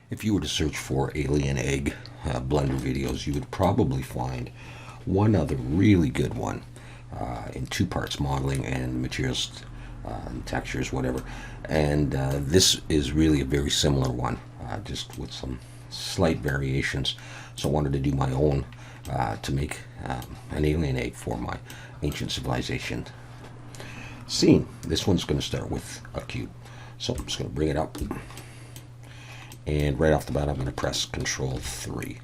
If you were to search for alien egg blender videos, you would probably find one other really good one in two parts, modeling and materials, textures, whatever. And this is really a very similar one, just with some slight variations. So I wanted to do my own to make an alien egg for my ancient civilization scene. This one's going to start with a cube. So I'm just going to bring it up. And right off the bat, I'm going to press Control 3.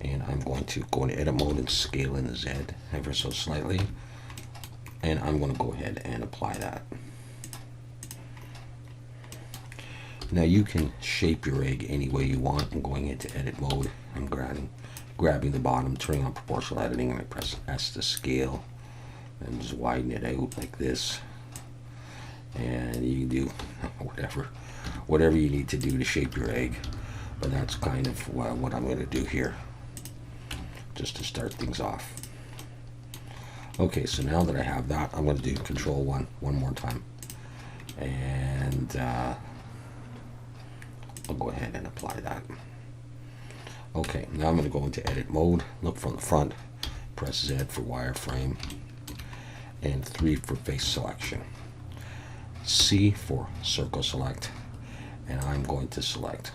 And I'm going to go into edit mode and scale in the Z ever so slightly. And I'm going to go ahead and apply that. Now you can shape your egg any way you want. I'm going into edit mode. I'm grabbing the bottom, turning on proportional editing, and I press S to scale. And just widen it out like this. And you can do whatever you need to do to shape your egg. But that's kind of what I'm going to do here, just to start things off. Okay, so now that I have that, I'm going to do Control 1 one more time. And I'll go ahead and apply that. Okay, now I'm going to go into edit mode, look from the front, press Z for wireframe, and 3 for face selection. C for circle select, and I'm going to select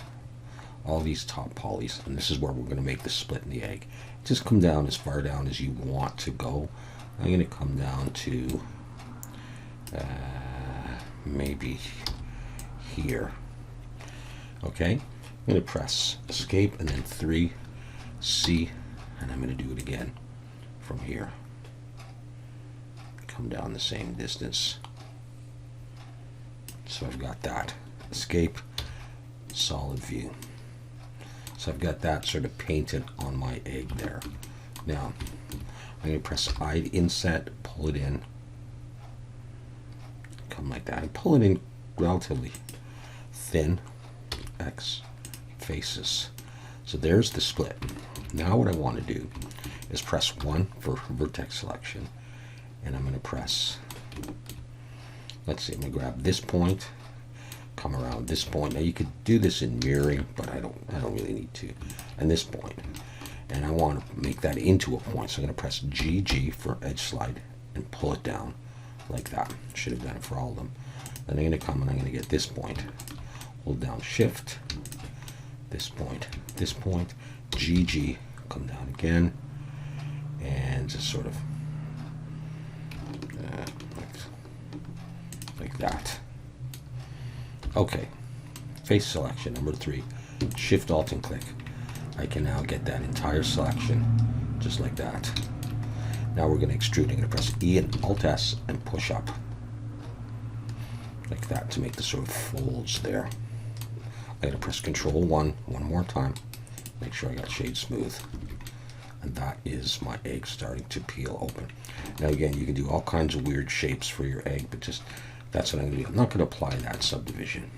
all these top polys, and this is where we're going to make the split in the egg. Just come down as far down as you want to go. I'm going to come down to maybe here. Okay, I'm going to press escape and then 3, C, and I'm going to do it again from here. Come down the same distance. So I've got that. Escape, solid view. So I've got that sort of painted on my egg there. Now, I'm going to press I to inset, pull it in. Come like that. And pull it in relatively thin. X faces. So there's the split. Now what I want to do is press 1 for vertex selection. And I'm going to press, let's see, I'm going to grab this point, come around this point. Now you could do this in mirroring, but I don't really need to. And this point. And I want to make that into a point. So I'm going to press GG for edge slide and pull it down like that. Should have done it for all of them. Then I'm going to come and I'm going to get this point. Hold down Shift, this point, GG, come down again, and just sort of like that. Okay, face selection, number 3, Shift, Alt, and click. I can now get that entire selection just like that. Now we're going to extrude. I'm going to press E and Alt S and push up like that to make the sort of folds there. I'm going to press Control 1 one more time. Make sure I got shade smooth. And that is my egg starting to peel open. Now again, you can do all kinds of weird shapes for your egg, but just that's what I'm going to do. I'm not going to apply that subdivision.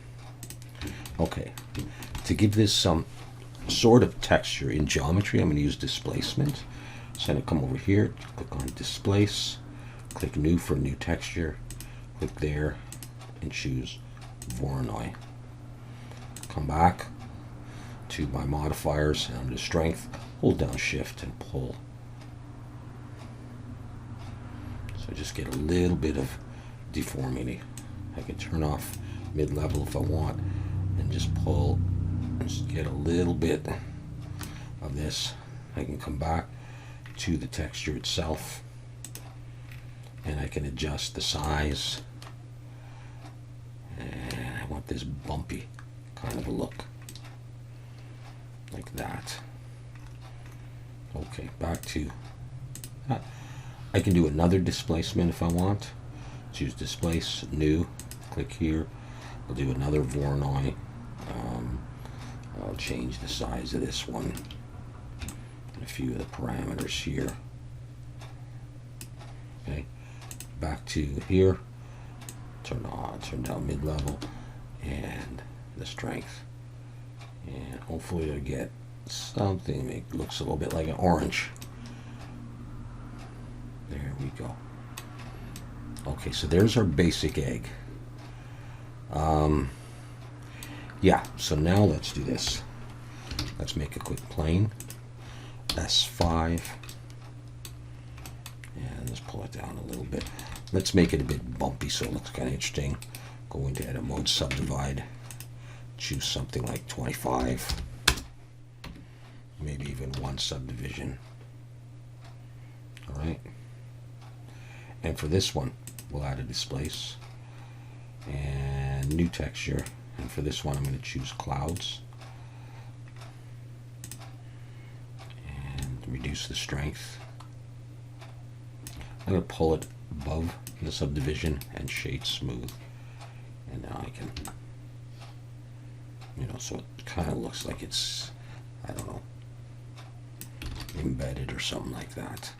Okay, to give this some sort of texture in geometry, I'm going to use displacement. So I'm going to come over here, click on Displace, click New for New Texture, click there, and choose Voronoi. Come back to my modifiers, and I'm to Strength, hold down Shift and pull. So I just get a little bit of deformity. I can turn off mid-level if I want and just pull and just get a little bit of this. I can come back to the texture itself and I can adjust the size, and I want this bumpy kind of a look like that. Okay, back to that. I can do another displacement if I want. Choose Displace, New, click here. I'll do another Voronoi. I'll change the size of this one and a few of the parameters here. Okay, back to here. Turn down mid-level and the strength, and hopefully I'll get something that looks a little bit like an orange. There we go. Okay, so there's our basic egg. Yeah, so now let's do this. Let's make a quick plane. S5. And let's pull it down a little bit. Let's make it a bit bumpy so it looks kind of interesting. Go into edit mode, subdivide. Choose something like 25. Maybe even one subdivision. Alright. And for this one, we'll add a displace. And new texture. And for this one, I'm going to choose clouds. And reduce the strength. I'm going to pull it above the subdivision and shade smooth. And now I can, so it kind of looks like it's, I don't know, embedded or something like that.